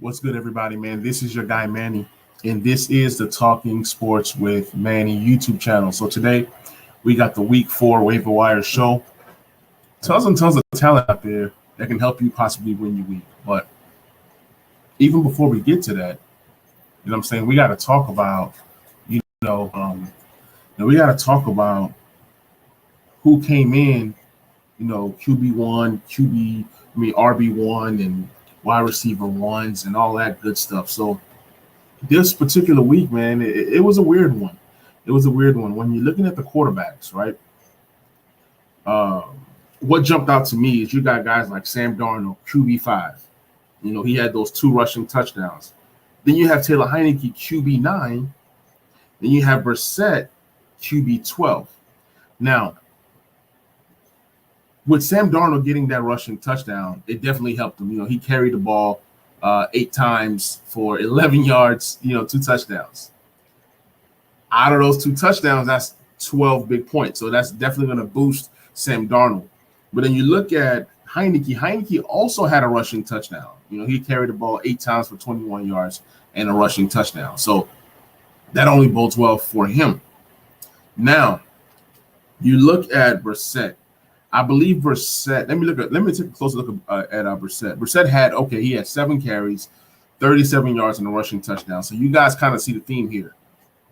What's good, everybody, man? This is your guy, Manny, and this is the Talking Sports with Manny YouTube channel. So today, we got the Week 4 Waiver Wire show. Tons and tons of talent out there that can help you possibly win your week. But even before we get to that, you know what I'm saying, we got to talk about, we got to talk about who came in, QB1, RB1, and wide receiver ones and all that good stuff. So this particular week, man, it was a weird one. It was a weird one. When you're looking at the quarterbacks, right? What jumped out to me is you got guys like Sam Darnold, QB5. He had those 2 rushing touchdowns. Then you have Taylor Heineke, QB9. Then you have Brissett, QB12. Now, with Sam Darnold getting that rushing touchdown, it definitely helped him. He carried the ball 8 times for 11 yards, 2 touchdowns. Out of those 2 touchdowns, that's 12 big points. So that's definitely going to boost Sam Darnold. But then you look at Heineke. Heineke also had a rushing touchdown. He carried the ball 8 times for 21 yards and a rushing touchdown. So that only bodes well for him. Now, you look at Brissett. I believe Brissett. Let me take a closer look at Brissett. Brissett had 7 carries, 37 yards, and a rushing touchdown. So you guys kind of see the theme here.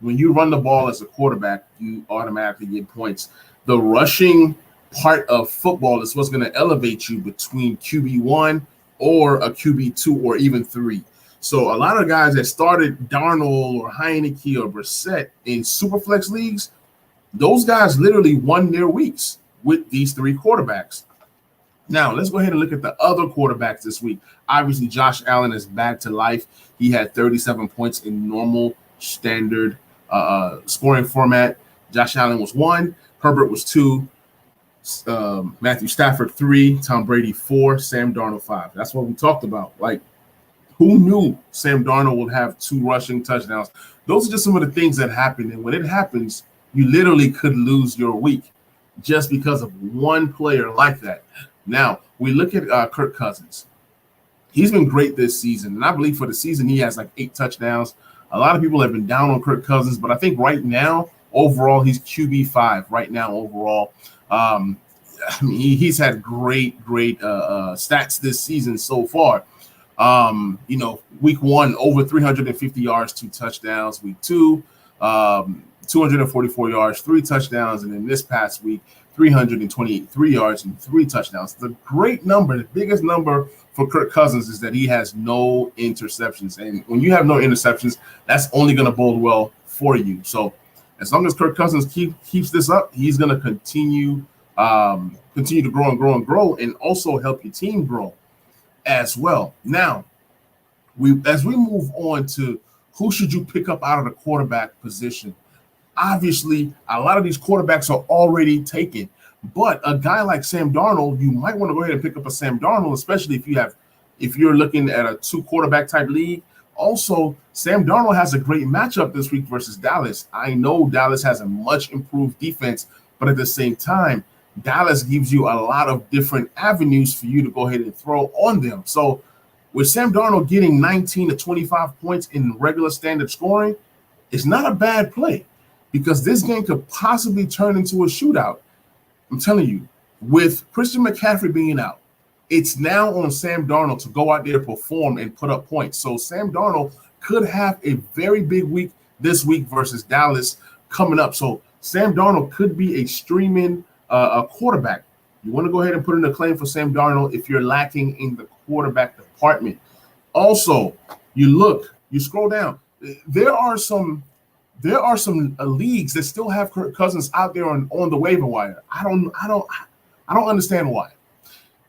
When you run the ball as a quarterback, you automatically get points. The rushing part of football is what's going to elevate you between QB1 or a QB2 or even 3. So a lot of guys that started Darnold or Heineke or Brissett in Superflex leagues, those guys literally won their weeks with these 3 quarterbacks. Now, let's go ahead and look at the other quarterbacks this week. Obviously, Josh Allen is back to life. He had 37 points in normal standard scoring format. Josh Allen was 1. Herbert was 2. Matthew Stafford 3. Tom Brady 4. Sam Darnold 5. That's what we talked about. Like, who knew Sam Darnold would have 2 rushing touchdowns? Those are just some of the things that happen. And when it happens, you literally could lose your week just because of one player like that. Now, we look at Kirk Cousins. He's been great this season, and I believe for the season he has like 8 touchdowns. A lot of people have been down on Kirk Cousins, but I think right now, overall, he's QB5 right now overall. He's had great stats this season so far. Week 1, over 350 yards, 2 touchdowns. Week 2, 244 yards, 3 touchdowns, and in this past week, 323 yards and 3 touchdowns. The great number, the biggest number for Kirk Cousins is that he has no interceptions. And when you have no interceptions, that's only going to bode well for you. So as long as Kirk Cousins keeps this up, he's going to continue to grow and also help your team grow as well. Now, as we move on to who should you pick up out of the quarterback position, obviously, a lot of these quarterbacks are already taken, but a guy like Sam Darnold, you might want to go ahead and pick up a Sam Darnold, especially if you're looking at a 2 quarterback type league. Also, Sam Darnold has a great matchup this week versus Dallas. I know Dallas has a much improved defense, but at the same time, Dallas gives you a lot of different avenues for you to go ahead and throw on them. So with Sam Darnold getting 19 to 25 points in regular standard scoring, it's not a bad play, because this game could possibly turn into a shootout. I'm telling you, with Christian McCaffrey being out, it's now on Sam Darnold to go out there, perform, and put up points. So Sam Darnold could have a very big week this week versus Dallas coming up. So Sam Darnold could be a streaming quarterback. You want to go ahead and put in a claim for Sam Darnold if you're lacking in the quarterback department. Also, you scroll down. There are some leagues that still have Kirk Cousins out there on the waiver wire. I don't understand why.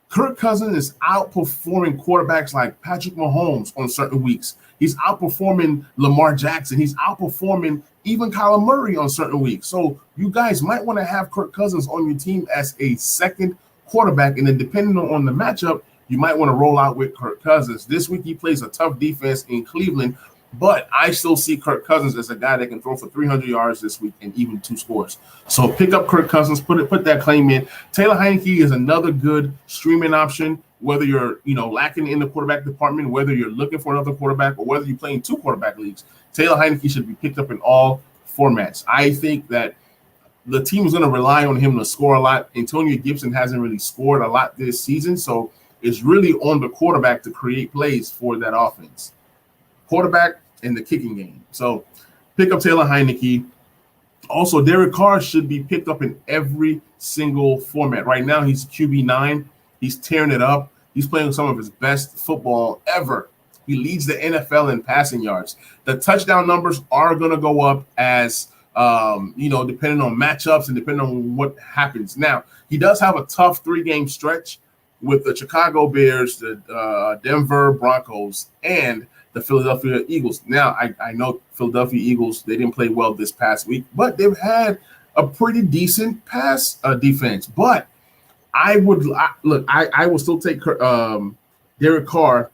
Kirk Cousins is outperforming quarterbacks like Patrick Mahomes on certain weeks. He's outperforming Lamar Jackson. He's outperforming even Kyler Murray on certain weeks. So you guys might want to have Kirk Cousins on your team as a second quarterback, and then depending on the matchup, you might want to roll out with Kirk Cousins. This week he plays a tough defense in Cleveland, but I still see Kirk Cousins as a guy that can throw for 300 yards this week and even 2 scores. So pick up Kirk Cousins, put that claim in. Taylor Heineke is another good streaming option. whether you're lacking in the quarterback department, whether you're looking for another quarterback, or whether you're playing 2 quarterback leagues, Taylor Heineke should be picked up in all formats. I think that the team is going to rely on him to score a lot. Antonio Gibson hasn't really scored a lot this season, so it's really on the quarterback to create plays for that offense. Quarterback and the kicking game. So pick up Taylor Heineke. Also, Derek Carr should be picked up in every single format. Right now, he's QB9. He's tearing it up. He's playing some of his best football ever. He leads the NFL in passing yards. The touchdown numbers are going to go up as depending on matchups and depending on what happens. Now, he does have a tough 3-game stretch with the Chicago Bears, the Denver Broncos, and the Philadelphia Eagles. Now, I know Philadelphia Eagles, they didn't play well this past week, but they've had a pretty decent pass defense. But I will still take Derek Carr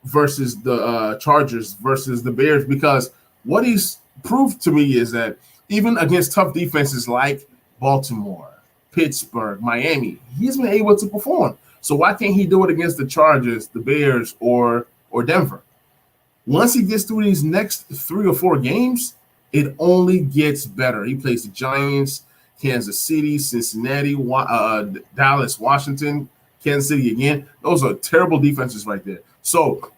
versus the Chargers versus the Bears, because what he's proved to me is that even against tough defenses like Baltimore, Pittsburgh, Miami, he's been able to perform. So why can't he do it against the Chargers, the Bears, or Denver? Once he gets through these next 3 or 4 games, it only gets better. He plays the Giants, Kansas City, Cincinnati, Dallas, Washington, Kansas City again. Those are terrible defenses right there. So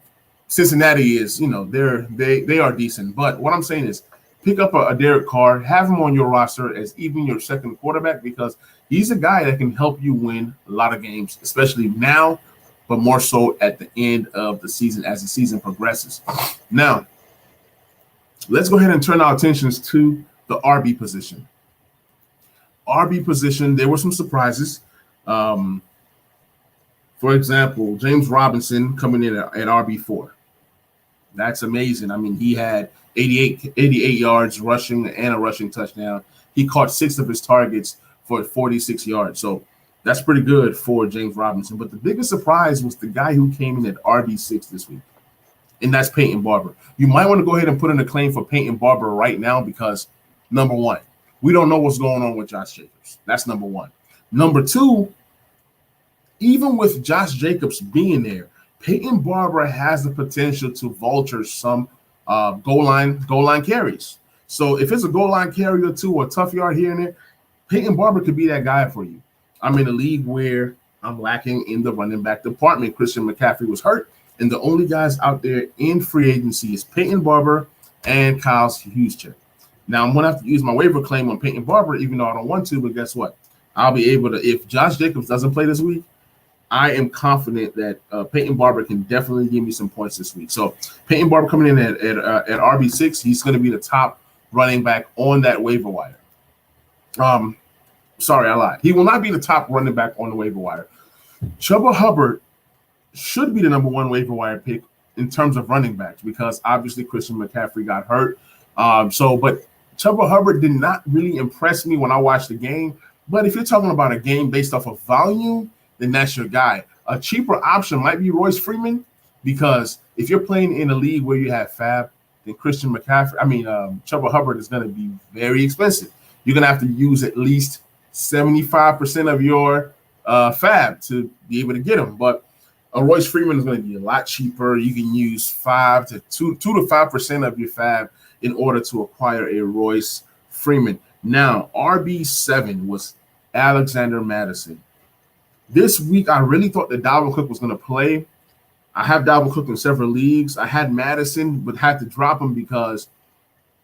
Cincinnati is, they are decent. But what I'm saying is pick up a Derek Carr, have him on your roster as even your second quarterback, because he's a guy that can help you win a lot of games, especially now, but more so at the end of the season as the season progresses. Now, let's go ahead and turn our attentions to the RB position. RB position, there were some surprises. For example, James Robinson coming in at RB4. That's amazing. I mean, he had 88 yards rushing and a rushing touchdown. He caught 6 of his targets for 46 yards. So that's pretty good for James Robinson. But the biggest surprise was the guy who came in at RB6 this week, and that's Peyton Barber. You might want to go ahead and put in a claim for Peyton Barber right now because, number one, we don't know what's going on with Josh Jacobs. That's number one. Number two, even with Josh Jacobs being there, Peyton Barber has the potential to vulture some goal line carries. So if it's a goal line carry or 2 or a tough yard here and there, Peyton Barber could be that guy for you. I'm in a league where I'm lacking in the running back department. Christian McCaffrey was hurt, and the only guys out there in free agency is Peyton Barber and Kyle Juszczyk. Now, I'm going to have to use my waiver claim on Peyton Barber, even though I don't want to, but guess what? I'll be able to, if Josh Jacobs doesn't play this week, I am confident that Peyton Barber can definitely give me some points this week. So Peyton Barber coming in at RB6, he's going to be the top running back on that waiver wire. Sorry, I lied. He will not be the top running back on the waiver wire. Chuba Hubbard should be the number 1 waiver wire pick in terms of running backs because obviously Christian McCaffrey got hurt. But Trevor Hubbard did not really impress me when I watched the game. But if you're talking about a game based off of volume, then that's your guy. A cheaper option might be Royce Freeman, because if you're playing in a league where you have Fab, then Trevor Hubbard is going to be very expensive. You're going to have to use at least 75% of your Fab to be able to get him. But a Royce Freeman is going to be a lot cheaper. You can use 2 to 5% of your Fab in order to acquire a Royce Freeman. Now, RB7 was Alexander Madison. This week, I really thought that Dalvin Cook was going to play. I have Dalvin Cook in several leagues. I had Madison, but had to drop him because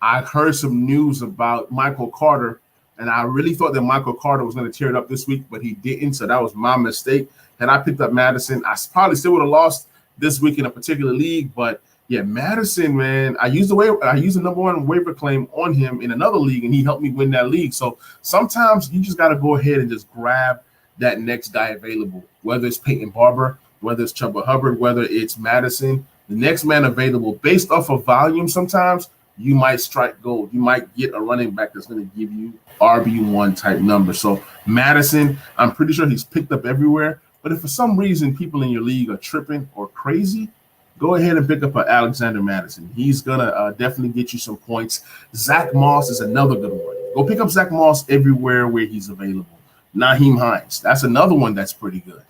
I heard some news about Michael Carter, and I really thought that Michael Carter was going to tear it up this week, but he didn't, so that was my mistake. Had I picked up Madison, I probably still would have lost this week in a particular league, but yeah, Madison, man, I used the number 1 waiver claim on him in another league, and he helped me win that league. So sometimes you just got to go ahead and just grab that next guy available, whether it's Peyton Barber, whether it's Chuba Hubbard, whether it's Madison, the next man available based off of volume. Sometimes you might strike gold. You might get a running back that's going to give you RB1 type number. So Madison, I'm pretty sure he's picked up everywhere. But if for some reason people in your league are tripping or crazy, go ahead and pick up an Alexander Madison. He's going to definitely get you some points. Zach Moss is another good one. Go pick up Zach Moss everywhere where he's available. Naheem Hines, that's another one that's pretty good.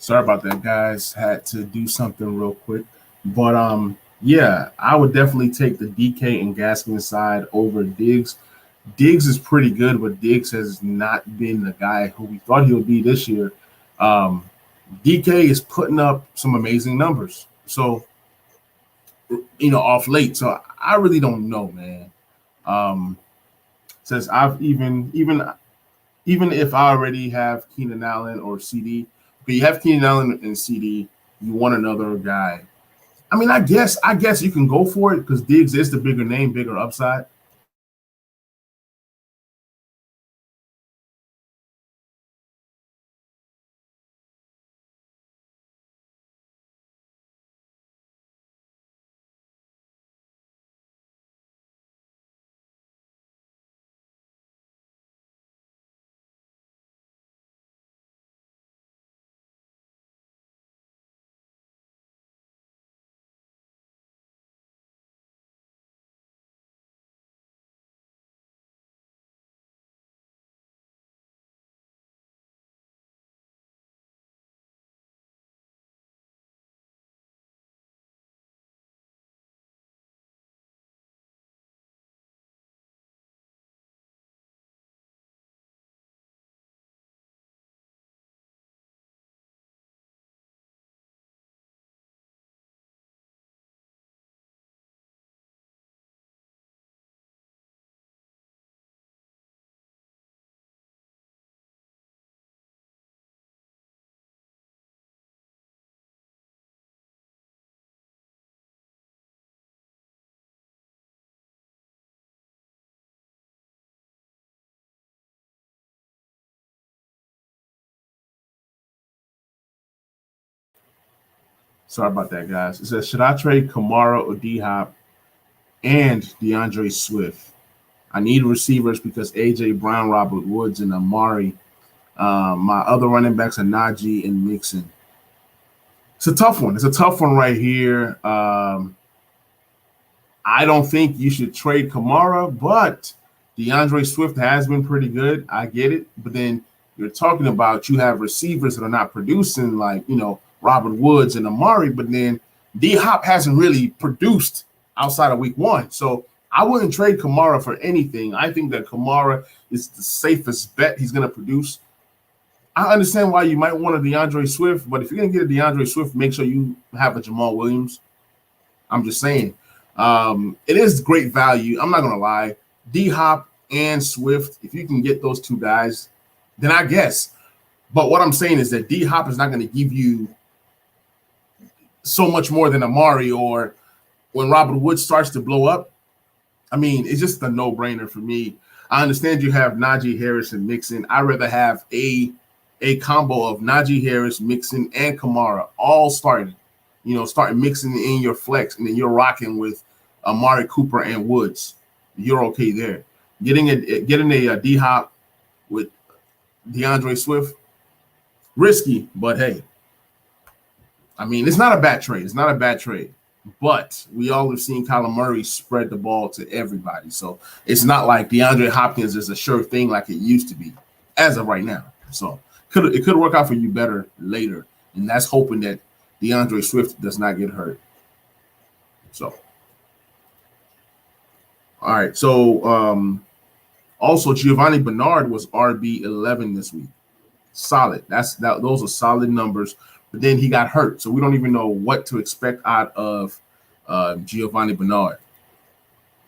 Sorry about that, guys. Had to do something real quick. But yeah, I would definitely take the DK and Gaskins side over Diggs. Diggs is pretty good, but Diggs has not been the guy who we thought he would be this year. DK is putting up some amazing numbers. So, off late. So I really don't know, man. Says I've even if I already have Keenan Allen or CD, but you have Keenan Allen and CD, you want another guy. I mean, I guess you can go for it because Diggs is the bigger name, bigger upside. Sorry about that, guys. It says, should I trade Kamara or D Hop and DeAndre Swift? I need receivers because AJ Brown, Robert Woods, and Amari. My other running backs are Najee and Mixon. It's a tough one. It's a tough one right here. I don't think you should trade Kamara, but DeAndre Swift has been pretty good. I get it. But then you're talking about you have receivers that are not producing like, Robert Woods and Amari, but then D-Hop hasn't really produced outside of week one. So I wouldn't trade Kamara for anything. I think that Kamara is the safest bet he's going to produce. I understand why you might want a DeAndre Swift, but if you're going to get a DeAndre Swift, make sure you have a Jamal Williams. I'm just saying. It is great value. I'm not going to lie. D-Hop and Swift, if you can get those two guys, then I guess. But what I'm saying is that D-Hop is not going to give you so much more than Amari or when Robert Woods starts to blow up. I mean, it's just a no-brainer for me. I understand you have Najee Harris and Mixon. I'd rather have a combo of Najee Harris, Mixon, and Kamara all starting. Start mixing in your flex, and then you're rocking with Amari Cooper and Woods. You're okay there. Getting a D-Hop with DeAndre Swift, risky, but hey. I mean, it's not a bad trade. It's not a bad trade. But we all have seen Kyler Murray spread the ball to everybody. So it's not like DeAndre Hopkins is a sure thing like it used to be as of right now. So it could work out for you better later. And that's hoping that DeAndre Swift does not get hurt. So, all right. So also Giovanni Bernard was RB11 this week. Solid. Those are solid numbers. But then he got hurt, so we don't even know what to expect out of Giovanni Bernard.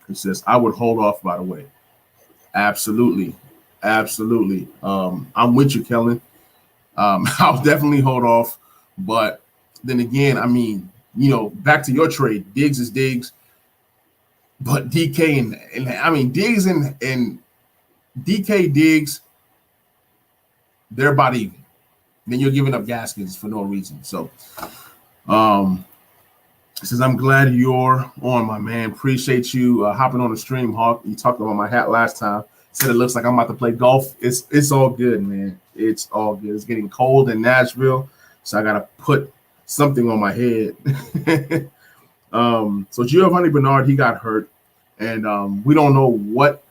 It says, I would hold off, by the way. Absolutely. I'm with you, Kellen. I'll definitely hold off. But then again, I mean, back to your trade, Diggs is Diggs. But DK and I mean, Diggs and DK Diggs, they're about even. Then you're giving up Gaskins for no reason. So, it says, I'm glad you're on, my man. Appreciate you hopping on the stream, Hawk. You talked about my hat last time. Said it looks like I'm about to play golf. It's all good, man. It's all good. It's getting cold in Nashville, so I got to put something on my head. So Giovanni Bernard, he got hurt, and we don't know what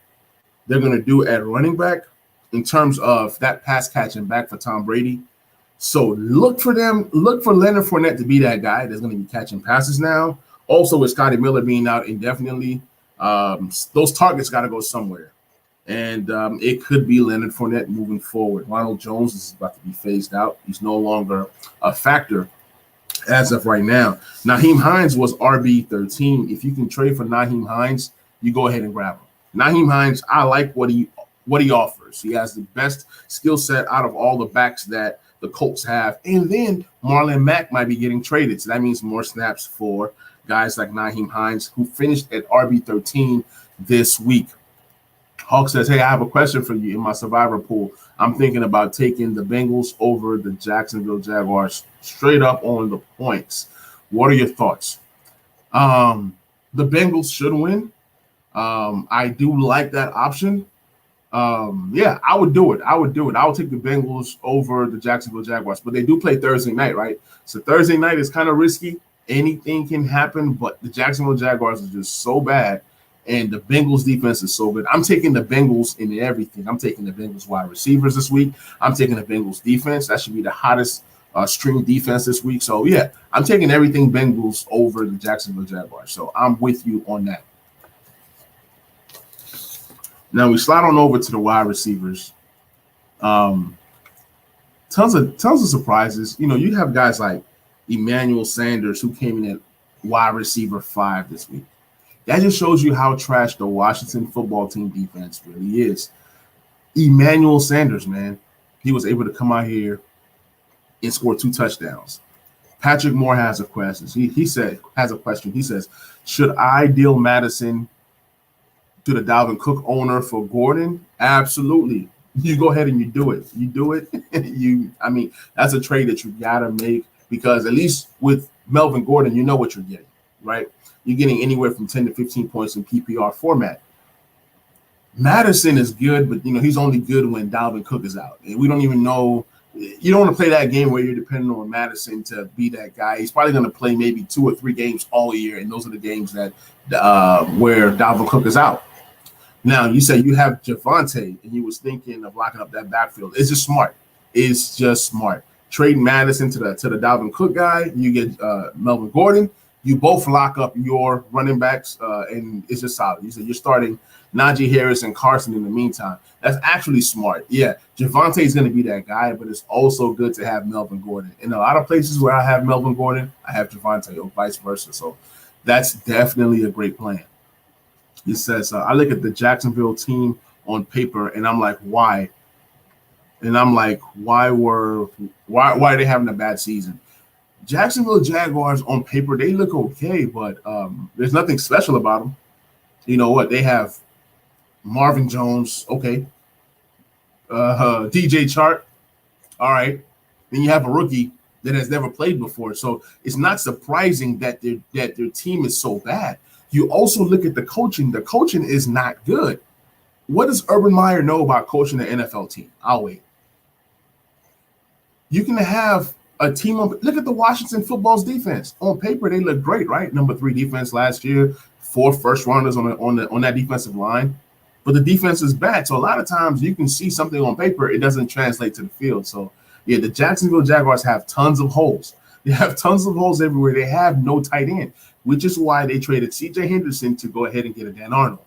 they're going to do at running back in terms of that pass catching back for Tom Brady. So look for Leonard Fournette to be that guy that's going to be catching passes now. Also, with Scotty Miller being out indefinitely, those targets got to go somewhere. And it could be Leonard Fournette moving forward. Ronald Jones is about to be phased out. He's no longer a factor as of right now. Nyheim Hines was RB13. If you can trade for Nyheim Hines, you go ahead and grab him. Nyheim Hines, I like what he offers. He has the best skill set out of all the backs that the Colts have. And then Marlon Mack might be getting traded. So that means more snaps for guys like Nyheim Hines, who finished at RB13 this week. Hawk says, hey, I have a question for you in my survivor pool. I'm thinking about taking the Bengals over the Jacksonville Jaguars straight up on the points. What are your thoughts? The Bengals should win. I do like that option. Yeah, I would do it. I would take the Bengals over the Jacksonville Jaguars, but they do play Thursday night, right? So Thursday night is kind of risky. Anything can happen, but the Jacksonville Jaguars are just so bad. And the Bengals defense is so good. I'm taking the Bengals in everything. I'm taking the Bengals wide receivers this week. I'm taking the Bengals defense. That should be the hottest string defense this week. So, yeah, I'm taking everything Bengals over the Jacksonville Jaguars. So I'm with you on that. Now we slide on over to the wide receivers. Tons of surprises. You know, you have guys like Emmanuel Sanders, who came in at wide receiver 5 this week. That just shows you how trash the Washington football team defense really is. Emmanuel Sanders, man, he was able to come out here and score 2 touchdowns. Patrick Moore has a question. He says, should I deal Madison to the Dalvin Cook owner for Gordon? Absolutely. You go ahead and you do it. That's a trade that you gotta make, because at least with Melvin Gordon, you know what you're getting, right? You're getting anywhere from 10 to 15 points in PPR format. Madison is good, but he's only good when Dalvin Cook is out. And we don't even know. You don't want to play that game where you're depending on Madison to be that guy. He's probably going to play maybe 2 or 3 games all year, and those are the games that where Dalvin Cook is out. Now, you say you have Javonte, and you was thinking of locking up that backfield. It's just smart. Trade Madison to the Dalvin Cook guy. You get Melvin Gordon. You both lock up your running backs, and it's just solid. You said you're starting Najee Harris and Carson in the meantime. That's actually smart. Yeah, Javonte is going to be that guy, but it's also good to have Melvin Gordon. In a lot of places where I have Melvin Gordon, I have Javonte, or vice versa. So that's definitely a great plan. He says, I look at the Jacksonville team on paper, and I'm like, why? And I'm like, why are they having a bad season? Jacksonville Jaguars on paper, they look okay, but there's nothing special about them. You know what? They have Marvin Jones, okay. DJ Chark, all right. Then you have a rookie that has never played before. So it's not surprising that their team is so bad. You also look at the coaching. The coaching is not good. What does Urban Meyer know about coaching an NFL team? I'll wait. You can have a team look at the Washington football's defense. On paper, they look great, right? Number 3 defense last year, 4 first rounders on that defensive line. But the defense is bad. So a lot of times you can see something on paper, it doesn't translate to the field. So yeah, the Jacksonville Jaguars have tons of holes. They have tons of holes everywhere. They have no tight end, which is why they traded CJ Henderson to go ahead and get a Dan Arnold.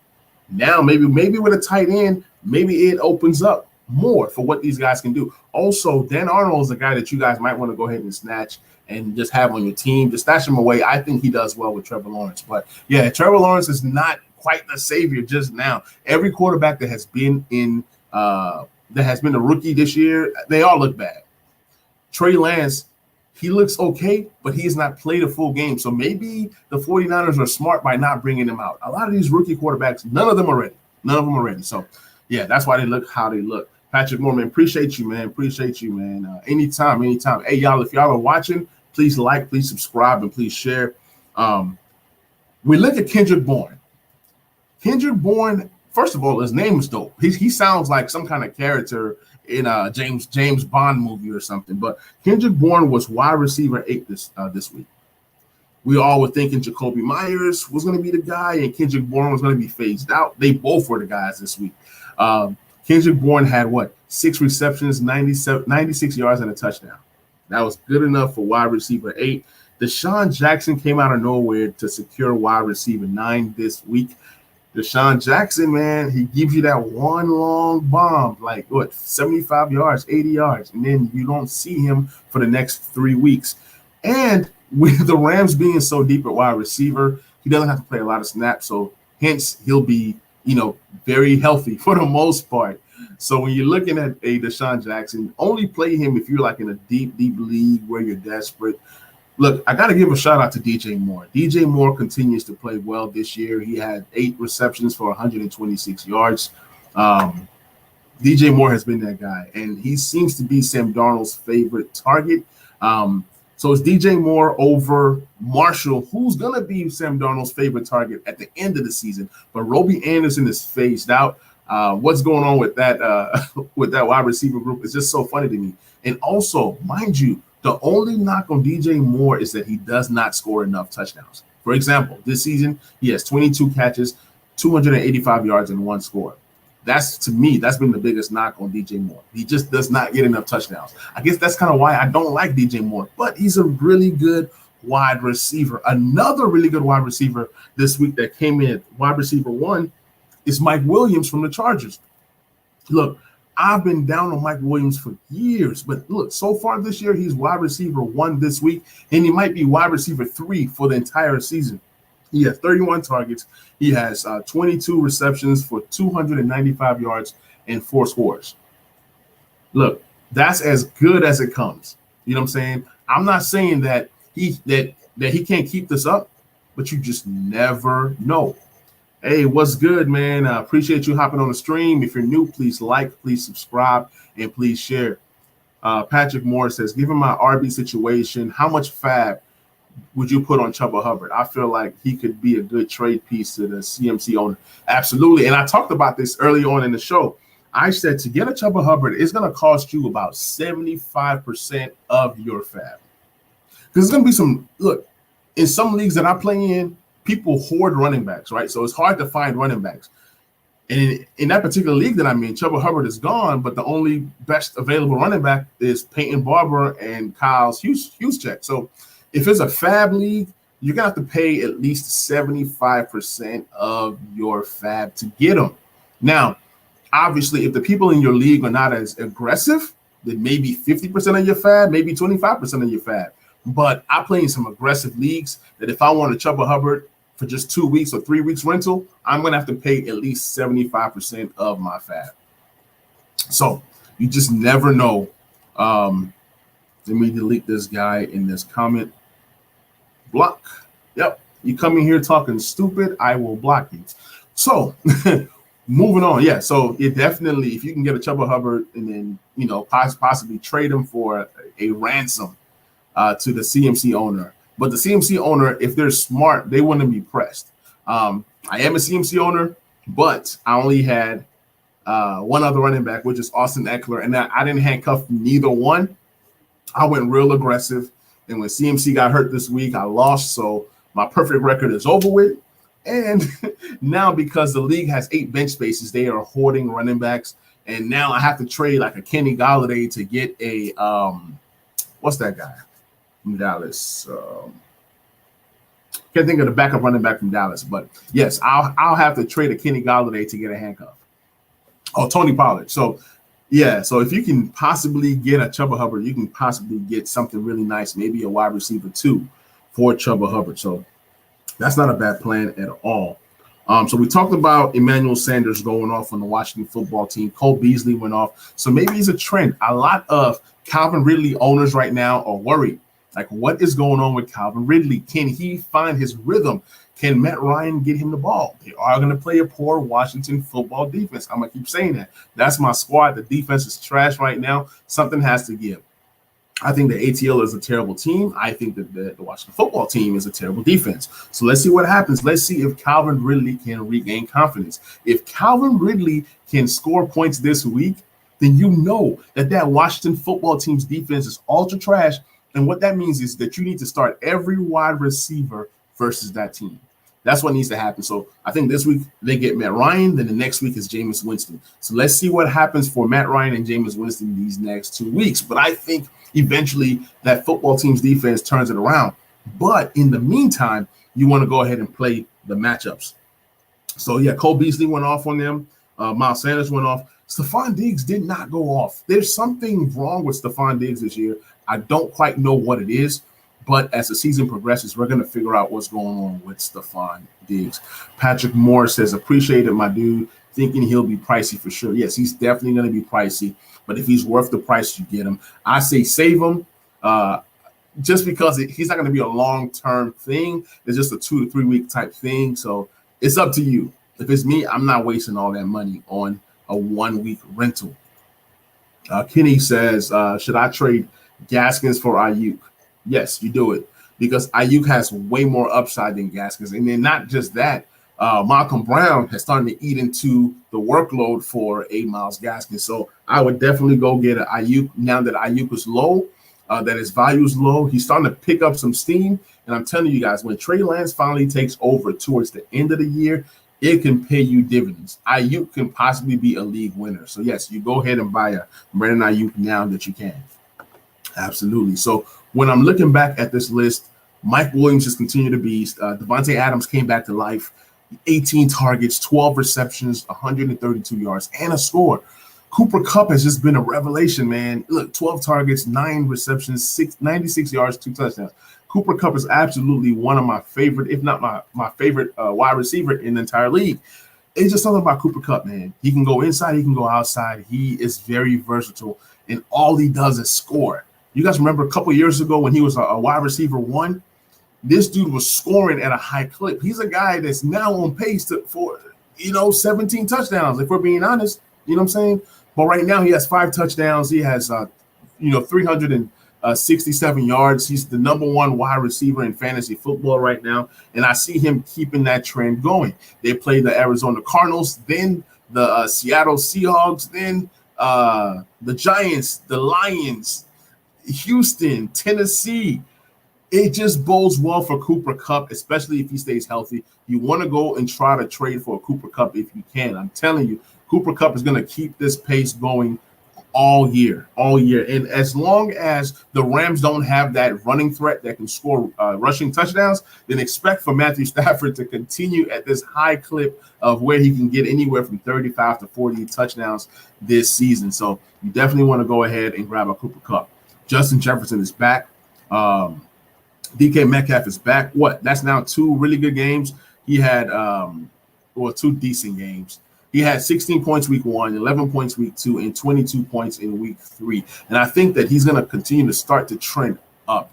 Now maybe with a tight end, maybe it opens up more for what these guys can do. Also, Dan Arnold is a guy that you guys might want to go ahead and snatch and just have on your team. Just stash him away. I think he does well with Trevor Lawrence. But yeah, Trevor Lawrence is not quite the savior just now. Every quarterback that has been a rookie this year, they all look bad. Trey Lance, he looks okay, but he has not played a full game. So maybe the 49ers are smart by not bringing him out. A lot of these rookie quarterbacks, none of them are ready. So yeah, that's why they look how they look. Patrick Moore, man, appreciate you, man. Anytime. Hey, y'all, if y'all are watching, please like, please subscribe, and please share. We look at Kendrick Bourne. Kendrick Bourne, first of all, his name is dope. He sounds like some kind of character in a James Bond movie or something. But Kendrick Bourne was wide receiver 8 this week. We all were thinking Jacoby Myers was going to be the guy, and Kendrick Bourne was going to be phased out. They both were the guys this week. Kendrick Bourne had 6 receptions, 96 yards, and a touchdown. That was good enough for wide receiver 8. Desean Jackson came out of nowhere to secure wide receiver 9 this week. Desean Jackson, man, he gives you that one long bomb, like 75 yards, 80 yards, and then you don't see him for the next 3 weeks. And with the Rams being so deep at wide receiver, he doesn't have to play a lot of snaps, so hence he'll be, very healthy for the most part. So when you're looking at a Desean Jackson, only play him if you're like in a deep league where you're desperate. Look, I got to give a shout out to DJ Moore. DJ Moore continues to play well this year. He had 8 receptions for 126 yards. DJ Moore has been that guy, and he seems to be Sam Darnold's favorite target. So it's DJ Moore over Marshall, who's going to be Sam Darnold's favorite target at the end of the season. But Robbie Anderson is phased out. What's going on with that wide receiver group is just so funny to me. And also, mind you, the only knock on DJ Moore is that he does not score enough touchdowns. For example, this season, he has 22 catches, 285 yards, and 1 score. That's been the biggest knock on DJ Moore. He just does not get enough touchdowns. I guess that's kind of why I don't like DJ Moore, but he's a really good wide receiver. Another really good wide receiver this week that came in, wide receiver 1, is Mike Williams from the Chargers. Look, I've been down on Mike Williams for years, but look, so far this year, he's wide receiver 1 this week, and he might be wide receiver 3 for the entire season. He has 31 targets. He has 22 receptions for 295 yards and 4 scores. Look, that's as good as it comes. You know what I'm saying? I'm not saying that he can't keep this up, but you just never know. Hey, what's good, man? I appreciate you hopping on the stream. If you're new, please like, please subscribe, and please share. Patrick Moore says, given my RB situation, how much fab would you put on Chuba Hubbard? I feel like he could be a good trade piece to the CMC owner. Absolutely. And I talked about this early on in the show. I said to get a Chuba Hubbard, it's going to cost you about 75% of your fab. Because there's going to be some – look, in some leagues that I play in, people hoard running backs, right? So it's hard to find running backs. And in that particular league that I'm in, Trevor Hubbard is gone, but the only best available running back is Peyton Barber and Kyle's Juszczyk. So if it's a fab league, you're going to have to pay at least 75% of your fab to get them. Now, obviously, if the people in your league are not as aggressive, then maybe 50% of your fab, maybe 25% of your fab. But I play in some aggressive leagues that if I want a Chuba Hubbard for just 2 weeks or 3 weeks rental, I'm going to have to pay at least 75% of my fab. So you just never know. Let me delete this guy in this comment. Block. Yep. You come in here talking stupid, I will block you. So moving on. Yeah. So it definitely, if you can get a Chuba Hubbard and then, possibly trade him for a ransom to the CMC owner. But the CMC owner, if they're smart, they wouldn't be pressed. I am a CMC owner, but I only had one other running back, which is Austin Eckler, and I didn't handcuff neither one. I went real aggressive, and when CMC got hurt this week, I lost, so my perfect record is over with. And now because the league has 8 bench spaces, they are hoarding running backs, and now I have to trade like a Kenny Golladay to get a what's that guy from Dallas? Can't think of the backup running back from Dallas, but yes, I'll have to trade a Kenny Golladay to get a handcuff. Oh, Tony Pollard. So yeah, so if you can possibly get a Chuba Hubbard, you can possibly get something really nice, maybe a wide receiver 2 for Chuba Hubbard. So that's not a bad plan at all. So we talked about Emmanuel Sanders going off on the Washington football team. Cole Beasley went off. So maybe it's a trend. A lot of Calvin Ridley owners right now are worried. Like, what is going on with Calvin Ridley? Can he find his rhythm? Can Matt Ryan get him the ball? They are going to play a poor Washington football defense. I'm going to keep saying that. That's my squad. The defense is trash right now. Something has to give. I think the ATL is a terrible team. I think that the Washington football team is a terrible defense. So let's see what happens. Let's see if Calvin Ridley can regain confidence. If Calvin Ridley can score points this week, then you know that Washington football team's defense is ultra trash. And what that means is that you need to start every wide receiver versus that team. That's what needs to happen. So I think this week they get Matt Ryan, then the next week is Jameis Winston. So let's see what happens for Matt Ryan and Jameis Winston these next 2 weeks. But I think eventually that football team's defense turns it around. But in the meantime, you want to go ahead and play the matchups. So, yeah, Cole Beasley went off on them. Miles Sanders went off. Stephon Diggs did not go off. There's something wrong with Stephon Diggs this year. I don't quite know what it is. But as the season progresses, we're going to figure out what's going on with Stephon Diggs. Patrick Moore says, appreciate it, my dude. Thinking he'll be pricey for sure. Yes, he's definitely going to be pricey. But if he's worth the price, you get him. I say save him just because he's not going to be a long-term thing. It's just a 2 to 3 week type thing. So it's up to you. If it's me, I'm not wasting all that money on a 1 week rental. Kenny says, should I trade Gaskins for Ayuk? Yes, you do it because Ayuk has way more upside than Gaskins. And then not just that, Malcolm Brown has started to eat into the workload for a Myles Gaskins. So I would definitely go get an Ayuk now that Ayuk is low, that his value is low. He's starting to pick up some steam. And I'm telling you guys, when Trey Lance finally takes over towards the end of the year, it can pay you dividends. Ayuk can possibly be a league winner. So, yes, you go ahead and buy a Brandon Ayuk now that you can. Absolutely. So, when I'm looking back at this list, Mike Williams has continued to beast. Devontae Adams came back to life. 18 targets, 12 receptions, 132 yards, and a score. Cooper Kupp has just been a revelation, man. Look, 12 targets, 9 receptions, 96 yards, 2 touchdowns. Cooper Kupp is absolutely one of my favorite, if not my favorite wide receiver in the entire league. It's just something about Cooper Kupp, man. He can go inside, he can go outside. He is very versatile, and all he does is score. You guys remember a couple years ago when he was a wide receiver 1? This dude was scoring at a high clip. He's a guy that's now on pace for 17 touchdowns, if we're being honest. You know what I'm saying? But right now he has 5 touchdowns. He has 367 yards. He's the number 1 wide receiver in fantasy football right now, and I see him keeping that trend going. They play the Arizona Cardinals, then the Seattle Seahawks, then the Giants, the Lions, Houston, Tennessee. It just bodes well for Cooper Kupp, especially if he stays healthy. You want to go and try to trade for a Cooper Kupp if you can. I'm telling you, Cooper Kupp is going to keep this pace going all year. And as long as the Rams don't have that running threat that can score rushing touchdowns, then expect for Matthew Stafford to continue at this high clip of where he can get anywhere from 35 to 40 touchdowns this season. So you definitely want to go ahead and grab a Cooper Kupp. Justin Jefferson is back. DK Metcalf is back. That's now 2 really good games. He had 2 decent games. He had 16 points week 1, 11 points week 2, and 22 points in week 3. And I think that he's going to continue to start to trend up.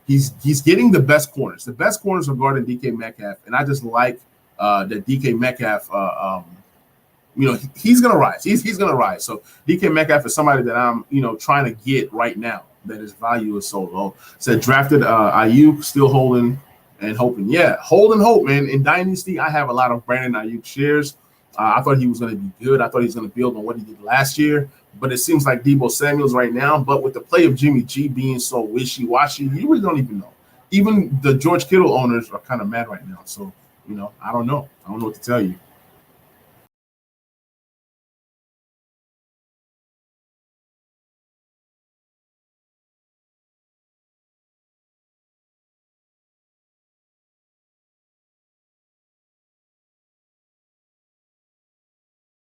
He's getting the best corners. The best corners are guarding DK Metcalf, and I just like that DK Metcalf. He's going to rise. He's going to rise. So DK Metcalf is somebody that I'm trying to get right now, that his value is so low. Said drafted Ayuk, still holding and hoping. Yeah, hold and hope, man. In Dynasty, I have a lot of Brandon Ayuk shares. I thought he was going to be good. I thought he was going to build on what he did last year. But it seems like Deebo Samuel's right now. But with the play of Jimmy G being so wishy-washy, you really don't even know. Even the George Kittle owners are kind of mad right now. So, I don't know. I don't know what to tell you.